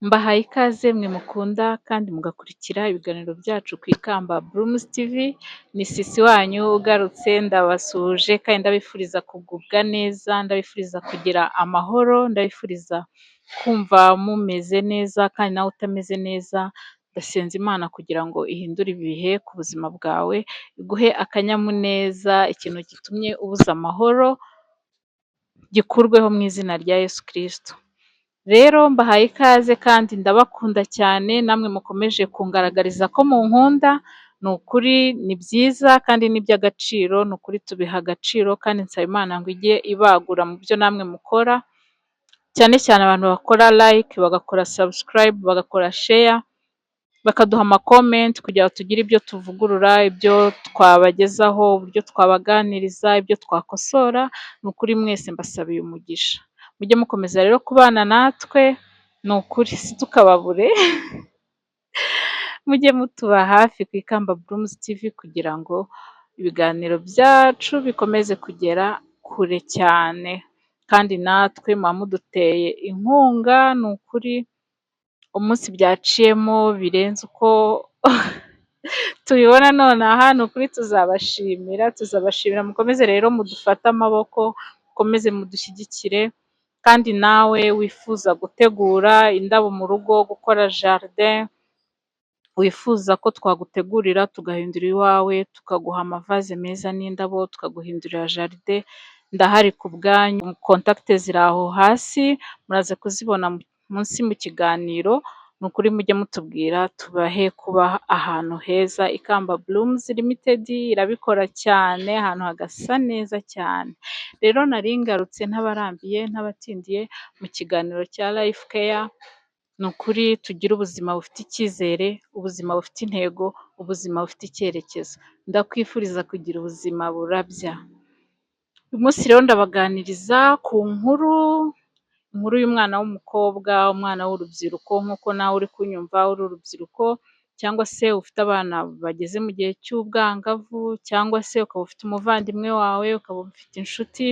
Mbahaye ikaze mwe mukunda kandi mugakurikira ibiganiro byacu ku Ikamba Blooms TV, ni Sisi wanyu ugarutse ndabasuhuje kandi ndabifuriza kugubwa neza, ndabifuriza kugira amahoro, ndabifuriza kumva mumeze neza kandi nawe utameze neza, ndasenza Imana kugira ngo ihindure ibihe ku buzima bwawe, iguhe akanyamuneza, ikintu gitumye ubuza amahoro gikurweho mu izina rya Yesu Kristo. Rero mbahaye ikaze kandi ndabakunda cyane, namwe mukomeje kungaragariza ko munkunda, ni ukuri ni byiza kandi ni iby'agaciro, ni ukuri tubiha agaciro kandi nsaba Imana ngo ijye ibagura mu byo namwe mukora, cyane cyane abantu bakora like, bagakora subscribe, bagakora share, bakaduha amakomenti kugira ngo tugire ibyo tuvugurura, ibyo twabagezaho, uburyo twabaganiriza, ibyo twakosora, ni ukuri mwese mbasabiye umugisha. Mujye mukomeza rero kubana natwe, ni ukuri situkababure, mujye mutuba hafi ku Ikamba Blooms TV kugira ngo ibiganiro byacu bikomeze kugera kure cyane, kandi natwe muba muduteye inkunga, ni ukuri umunsi byaciyemo birenze uko tubibona nonaha, ni ukuri tuzabashimira, mukomeze rero mudufate amaboko, mukomeze mudushyigikire, kandi nawe wifuza gutegura indabo mu rugo, gukora jardin, wifuza ko twagutegurira tugahindura iwawe, tukaguha amavaze meza n'indabo, tukaguhindurira jardin, ndahari ku bwanyu, kontakite ziri aho hasi, muraza kuzibona munsi mu kiganiro, ni ukuri mujye mutubwira tubahe kuba ahantu heza. Ikamba Blooms Limited irabikora cyane, ahantu hagasa neza cyane. Rero nari ngarutse ntabarambiye ntabatindiye mu kiganiro cya Life Care, ni ukuri tugire ubuzima bufite icyizere, ubuzima bufite intego, ubuzima bufite icyerekezo. Ndakwifuriza kugira ubuzima burabya. Uyu munsi rero ndabaganiriza ku nkuru y'umwana w'umukobwa, umwana w'urubyiruko, nk'uko nawe uri kunyumva uri urubyiruko, cyangwa se ufite abana bageze mu gihe cy'ubwangavu, cyangwa se ukaba ufite umuvandimwe wawe, ukaba ufite inshuti,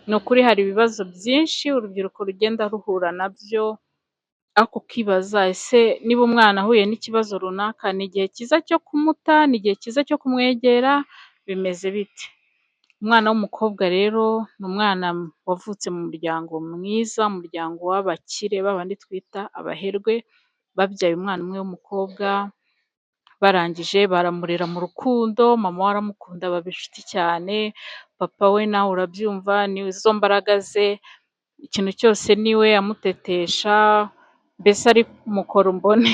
ni ukuri hari ibibazo byinshi urubyiruko rugenda ruhura nabyo, ariko ukibaza ese niba umwana ahuye n'ikibazo runaka, ni igihe cyiza cyo kumuta, ni igihe cyiza cyo kumwegera, bimeze bite? Umwana w'umukobwa rero ni umwana wavutse mu muryango mwiza, umuryango w'abakire, babandi twita abaherwe, babyaye umwana umwe w'umukobwa, barangije baramurera mu rukundo, mama we aramukunda baba inshuti cyane, papa we nawe urabyumva ni izo mbaraga ze, ikintu cyose niwe amutetesha, mbese ari mukora umbone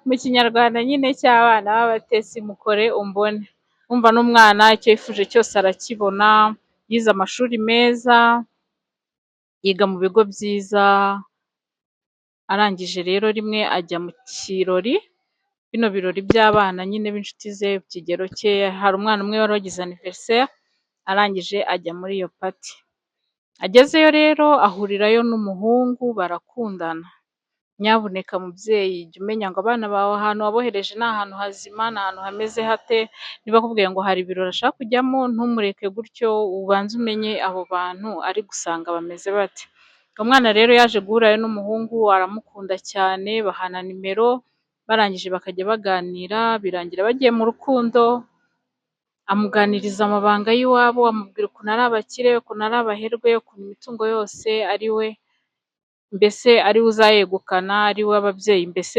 mu kinyarwanda nyine cy'abana b'abatesi, mukore umbone. Umva n'umwana icyo yifuje cyose arakibona, yize amashuri meza, yiga mu bigo byiza, arangije rero rimwe ajya mu kirori, bino birori by'abana nyine b'inshuti ze ku kigero cye, hari umwana umwe wari wagize anniversaire, arangije ajya muri iyo party. Agezeyo rero ahurirayo n'umuhungu barakundana. Nyabuneka mubyeyi jya umenya ngo abana bawe ahantu wabohereje ni ahantu hazima, ni ahantu hameze hate, niba akubwiye ngo hari ibirori ashaka kujyamo ntumureke gutyo, ubanze umenye abo bantu ari gusanga bameze bate. Umwana rero yaje guhurayo n'umuhungu aramukunda cyane, bahana nimero, barangije bakajya baganira, birangira bagiye mu rukundo, amuganiriza amabanga y'iwabo, amubwira ukuntu ari abakire, ukuntu ari abaherwe, ukuntu imitungo yose ari we, mbese ari we uzayegukana, ari we ababyeyi mbese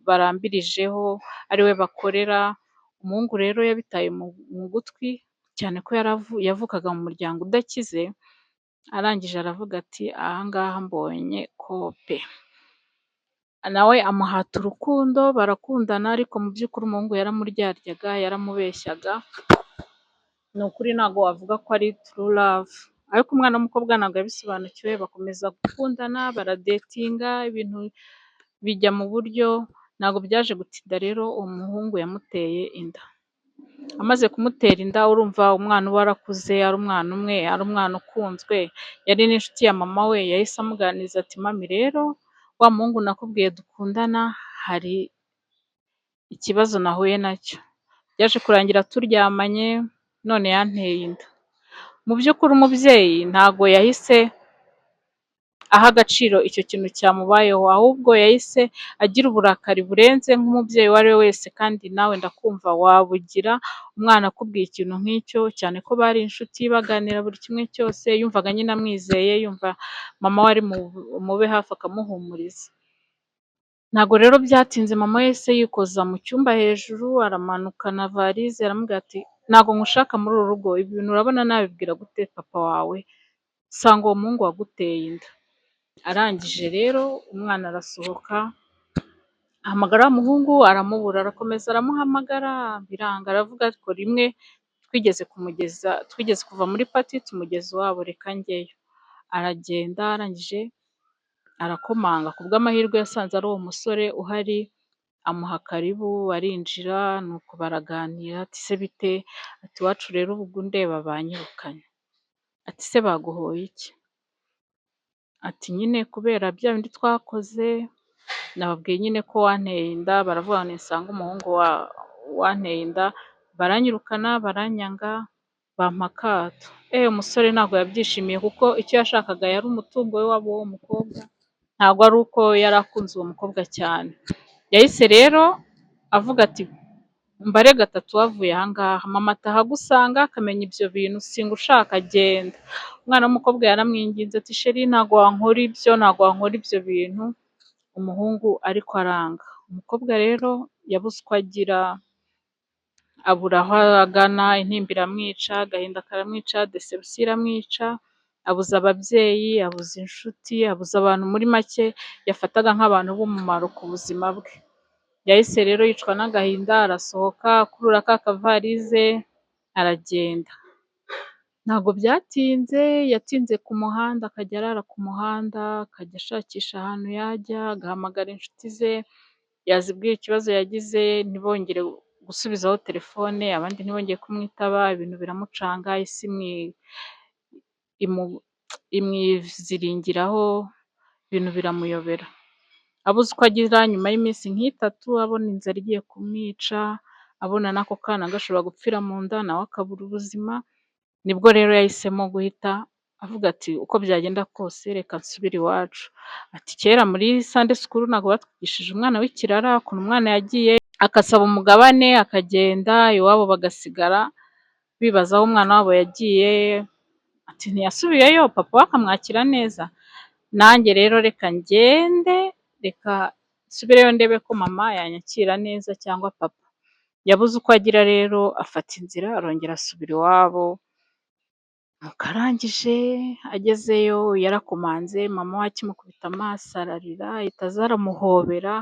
barambirijeho, ari we bakorera. Umuhungu rero yabitaye mu gutwi cyane ko yavukaga mu muryango udakize, arangije aravuga ati aha ngaha mbonye kope. Nawe amuhata urukundo, barakundana, ariko mu by'ukuri umuhungu yaramuryaryaga, yaramubeshyaga, ni ukuri ntabwo wavuga ko ari true love, ariko umwana w'umukobwa ntabwo yabisobanukiwe, bakomeza gukundana, baradetinga, ibintu bijya mu buryo, ntabwo byaje gutinda rero umuhungu yamuteye inda. Amaze kumutera inda, urumva umwana uba warakuze, ari umwana umwe, ari umwana ukunzwe, yari n'inshuti ya mama we, yahise amuganiriza ati mami rero wa muhungu nakubwiye dukundana, hari ikibazo nahuye nacyo, byaje kurangira turyamanye, none yanteye inda. Mu by'ukuri umubyeyi ntabwo yahise aha agaciro icyo kintu cyamubayeho, ahubwo yahise agira uburakari burenze nk'umubyeyi uwo ari we wese, kandi nawe ndakumva wabugira umwana akubwiye ikintu nk'icyo, cyane ko bari inshuti baganira buri kimwe cyose, yumvaga nyine amwizeye, yumva mama we ari mube hafi akamuhumuriza. Ntabwo rero byatinze mama yahise yikoza mu cyumba hejuru, aramanukana varize, aramubwira ati ntabwo nkushaka muri uru rugo, ibi bintu urabona nabibwira gute papa wawe, usanga uwo muhungu waguteye inda. Arangije rero umwana arasohoka, ahamagara wa muhungu aramubura, arakomeza aramuhamagara biranga, aravuga ariko rimwe twigeze kuva muri pati tumugeza iwabo, reka njyeyo. Aragenda, arangije arakomanga, ku bw'amahirwe yasanze ari uwo musore uhari, amuha karibu, arinjira, nuko baraganira, ati se bite, ati iwacu rero ubu ndeba banyirukanye. Ati se baguhoye iki? Ati nyine kubera bya bindi twakoze, nababwiye nyine ko wanteye inda, baravuga ngo ninsanga umuhungu wanteye inda, baranyirukana, baranyanga, bampa akato. Umusore ntabwo yabyishimiye kuko icyo yashakaga yari umutungo we waba uwo mukobwa, ntabwo ari uko yari akunze uwo mukobwa cyane. Yahise rero avuga ati mbare gatatu wavuye ahangaha, mama atahagusanga akamenya ibyo bintu singushaka, agenda. Umwana w'umukobwa yaramwinginze ati sheri ntabwo wankora ibyo, ntabwo wankora ibyo bintu, umuhungu ariko aranga. Umukobwa rero yabuze uko agira, abura aho agana, intimba iramwica, agahinda karamwica, deception iramwica, abuze ababyeyi, abuze inshuti, abuze abantu muri make yafataga nk'abantu b'umumaro ku buzima bwe. Yahise rero yicwa n'agahinda, arasohoka akurura ka kavarize aragenda. Ntabwo byatinze, yatinze ku muhanda, akajya arara ku muhanda, akajya ashakisha ahantu yajya, agahamagara inshuti ze, yazibwira ikibazo yagize ntibongere gusubizaho telefone, abandi ntibongeye kumwitaba, ibintu biramucanga, isi imwiziringiraho, ibintu biramuyobera. Abuze uko agira, nyuma y'iminsi nk'itatu abona inzara igiye kumwica, abona n'ako kana gashobora gupfira mu nda nawe akabura ubuzima, nibwo rero yahisemo guhita avuga ati uko byagenda kose reka nsubire iwacu. Ati kera muri Sunday school ntabwo batwigishije umwana w'ikirara, ukuntu umwana yagiye agasaba umugabane akagenda, iwabo bagasigara bibaza aho umwana wabo yagiye. Ati ntiyasubiyeyo, papa we akamwakira neza. Nanjye rero reka ngende, reka nsubireyo ndebe ko mama yanyakira neza cyangwa papa. Yabuze uko agira rero afata inzira arongera asubira iwabo, nuko arangije agezeyo yarakomanze, mama we akimukubita amaso ararira, ahita aza aramuhobera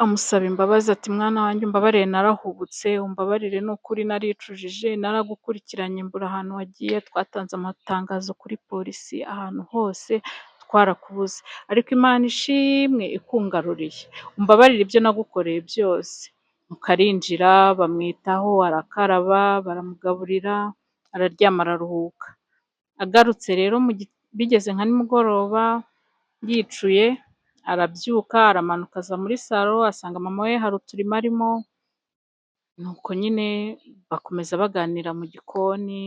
amusaba imbabazi, ati mwana wanjye umbabarire narahubutse, umbabarire ni ukuri naricujije, naragukurikiranye mbura ahantu wagiye, twatanze amatangazo kuri polisi ahantu hose twarakubuze, ariko Imana ishimwe ikungaruriye, umbabarire ibyo nagukoreye byose. Nuko arinjira, bamwitaho, arakaraba, baramugaburira, araryama araruhuka. Agarutse rero bigeze nka nimugoroba yicuye, arabyuka aramanuka aza muri salo, asanga mama we hari uturimo arimo, nuko nyine bakomeza baganira mu gikoni,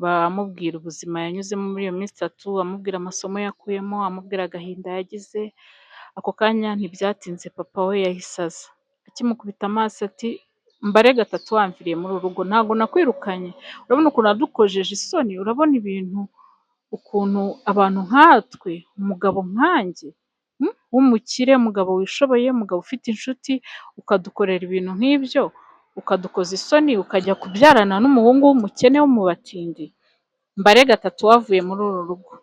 bamubwira ubuzima yanyuzemo muri iyo minsi itatu, amubwira amasomo yakuyemo, amubwira agahinda yagize. Ako kanya ntibyatinze papa we yahise aza, akimukubita amaso ati mbare gatatu wamviriye muri uru rugo, ntabwo nakwirukanye, urabona ukuntu wadukojeje isoni, urabona ibintu ukuntu abantu nkatwe, umugabo nkanjye w'umukire, umugabo wishoboye, umugabo ufite inshuti, ukadukorera ibintu nk'ibyo, ukadukoza isoni, ukajya kubyarana n'umuhungu w'umukene w'umubatindi, mbare gatatu wavuye muri uru rugo.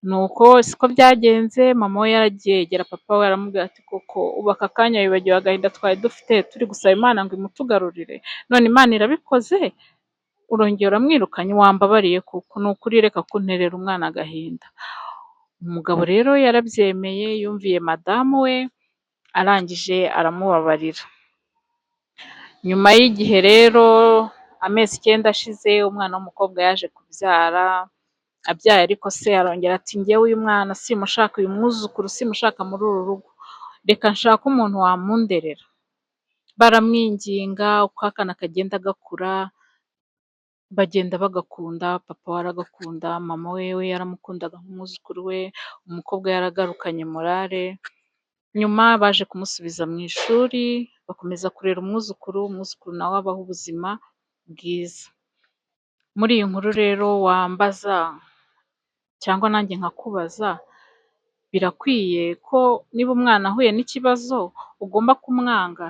Nuko siko byagenze, mama we yaragiye yegera papa we aramubwira ati koko ubu aka kanya wibagiwe agahinda twari dufite turi gusaba Imana ngo imutugarurire, none Imana irabikoze, urongera uramwirukanye, wambabariye kuko ni ukuri reka kunterera umwana agahinda. Umugabo rero yarabyemeye, yumviye madamu we, arangije aramubabarira. Nyuma y'igihe rero, amezi 9 ashize, umwana w'umukobwa yaje kubyara, abyaye ariko se arongera ati njyewe uyu mwana simushaka, uyu mwuzukuru simushaka muri uru rugo, reka nshake umuntu wamunderera. Baramwinginga, uko akana kagenda gakura, bagenda bagakunda, papa we aragakunda, mama we yaramukundaga nk'umwuzukuru we, umukobwa yaragarukanye morale, nyuma baje kumusubiza mu ishuri, bakomeza kurera umwuzukuru, umwuzukuru nawe abaho ubuzima bwiza. Muri iyi nkuru rero wambaza cyangwa nanjye nkakubaza, birakwiye ko niba umwana ahuye n'ikibazo ugomba kumwanga?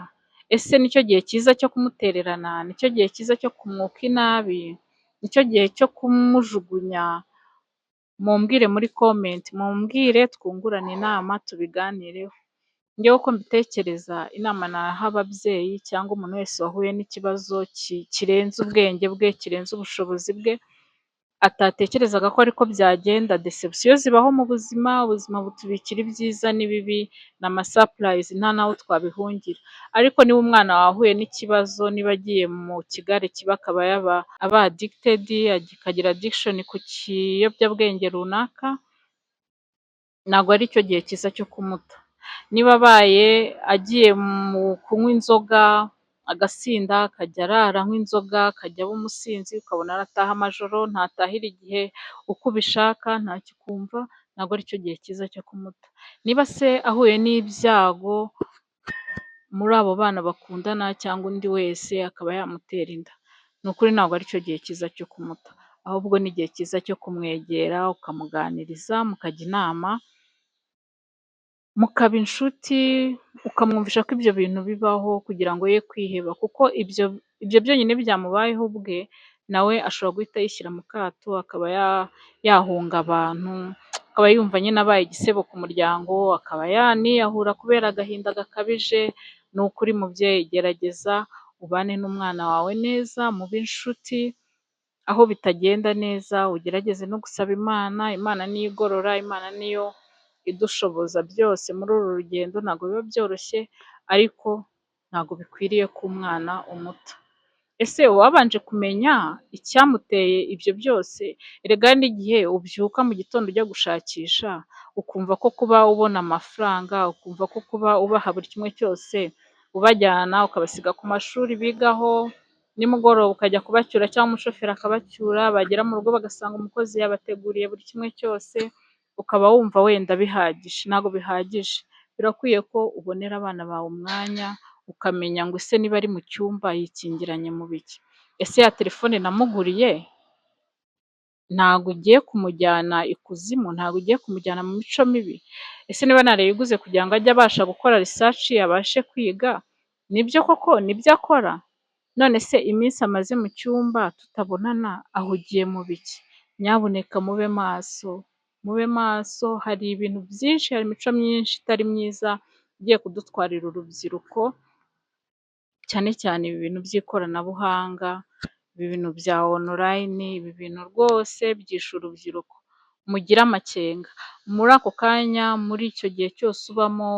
Ese nicyo gihe cyiza cyo kumutererana? Nicyo gihe cyiza cyo kumwuka inabi? Nicyo gihe cyo kumujugunya? Mumbwire muri comment, mumbwire twungurane inama tubiganireho. Njyewe uko mbitekereza, inama naha ababyeyi cyangwa umuntu wese wahuye n'ikibazo kirenze ubwenge bwe, kirenze ubushobozi bwe, atatekerezaga ko ariko byagenda. Deception zibaho mu buzima, ubuzima butubikira ibyiza n'ibibi, ni amasurprise nta naho twabihungira. Ariko niba umwana wahuye n'ikibazo, niba agiye mu kigare kiba akaba aba addicted, akagira addiction ku kiyobyabwenge runaka, ntabwo ari cyo gihe cyiza cyo kumuta. Niba abaye agiye mu kunywa inzoga, agasinda, akajya arara anywa inzoga, akajya aba umusinzi, ukabona arataha amajoro, ntatahira igihe uko ubishaka, ntacyo ukumva, ntabwo ari cyo gihe cyiza cyo kumuta. Niba se ahuye n'ibyago muri abo bana bakundana cyangwa undi wese akaba yamutera inda, ni ukuri ntabwo ari cyo gihe cyiza cyo kumuta, ahubwo ni igihe cyiza cyo kumwegera, ukamuganiriza, mukajya inama, mukaba inshuti, ukamwumvisha ko ibyo bintu bibaho kugira ngo ye kwiheba, kuko ibyo byonyine byamubayeho ubwe, nawe ashobora guhita yishyira mu kato, akaba yahunga abantu, akaba yumva nyine abaye igisebo ku muryango, akaba yaniyahura kubera agahinda gakabije. Ni ukuri mubyeyi, gerageza ubane n'umwana wawe neza, mube inshuti, aho bitagenda neza ugerageze no gusaba Imana. Imana niyo igorora, Imana niyo idushoboza byose muri uru rugendo, ntabwo biba byoroshye, ariko ntabwo bikwiriye ko umwana umuta. Ese wabanje kumenya icyamuteye ibyo byose? Erega hari n'igihe ubyuka mu gitondo ujya gushakisha, ukumva ko kuba ubona amafaranga, ukumva ko kuba ubaha buri kimwe cyose, ubajyana ukabasiga ku mashuri bigaho, nimugoroba ukajya kubacyura cyangwa umushoferi akabacyura, bagera mu rugo bagasanga umukozi yabateguriye buri kimwe cyose, ukaba wumva wenda bihagije. Ntabwo bihagije, birakwiye ko ubonera abana bawe umwanya, ukamenya ngo ese niba ari mu cyumba yikingiranye mu biki? Ese ya telefone namuguriye ntabwo ugiye kumujyana ikuzimu? Ntabwo ugiye kumujyana mu mico mibi? Ese niba narayiguze kugira ngo ajye abasha gukora research, abashe kwiga, nibyo koko nibyo akora? None se iminsi amaze mu cyumba tutabonana ahugiye mu biki? Nyabuneka mube maso, mube maso, hari ibintu byinshi, hari imico myinshi itari myiza igiye kudutwarira urubyiruko, cyane cyane ibi bintu by'ikoranabuhanga, ibi bintu bya online, ibi bintu rwose byishe urubyiruko. Mugire amakenga muri ako kanya, muri icyo gihe cyose ubamo,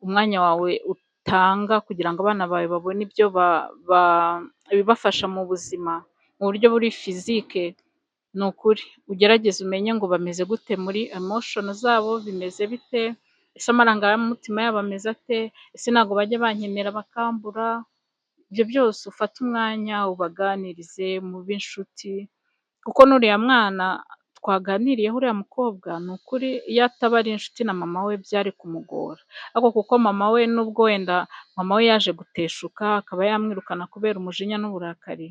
umwanya wawe utanga kugira ngo abana bawe babone ibyo ibibafasha mu buzima mu buryo buri physique, ni ukuri ugerageze umenye ngo bameze gute muri emotion zabo, bimeze bite, ese amarangamutima yabo ameze ate, ese ntabwo bajya bankenera bakambura? Ibyo byose ufate umwanya ubaganirize, mube inshuti, kuko n'uriya mwana twaganiriyeho, uriya mukobwa, ni ukuri iyo ataba ari inshuti na mama we byari kumugora, ariko kuko mama we, nubwo wenda mama we yaje guteshuka akaba yamwirukana kubera umujinya n'uburakari,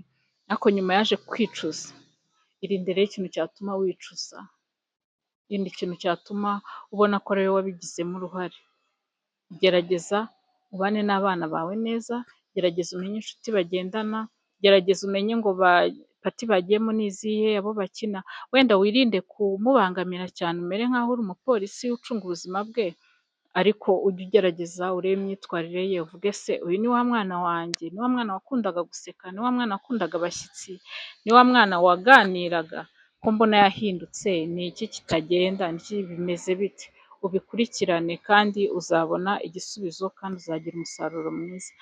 ariko nyuma yaje kwicuza. Irinde rero ikintu cyatuma wicuza, irinde ikintu cyatuma ubona ko ari wowe wabigizemo uruhare. Gerageza ubane n'abana bawe neza, gerageza umenye inshuti bagendana, gerageza umenye ngo pati bagiyemo ni izihe, abo bakina, wenda wirinde kumubangamira cyane, umere nk'aho uri umupolisi ucunga ubuzima bwe, ariko ujye ugerageza urebe imyitwarire ye, uvuge se uyu ni wa mwana wanjye, ni wa mwana wakundaga guseka, ni wa mwana wakundaga abashyitsi, ni wa mwana waganiraga, ko mbona yahindutse, ni iki kitagenda, ni iki bimeze bite? Ubikurikirane kandi uzabona igisubizo kandi uzagira umusaruro mwiza.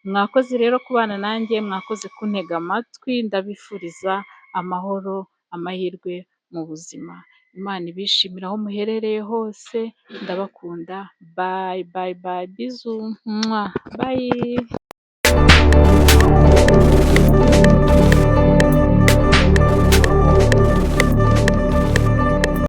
Mwakoze rero kubana nanjye, mwakoze kuntega amatwi, ndabifuriza amahoro, amahirwe mu buzima. Imana ibishimire aho muherereye hose, ndabakunda, bye bye bye, bisous, bye.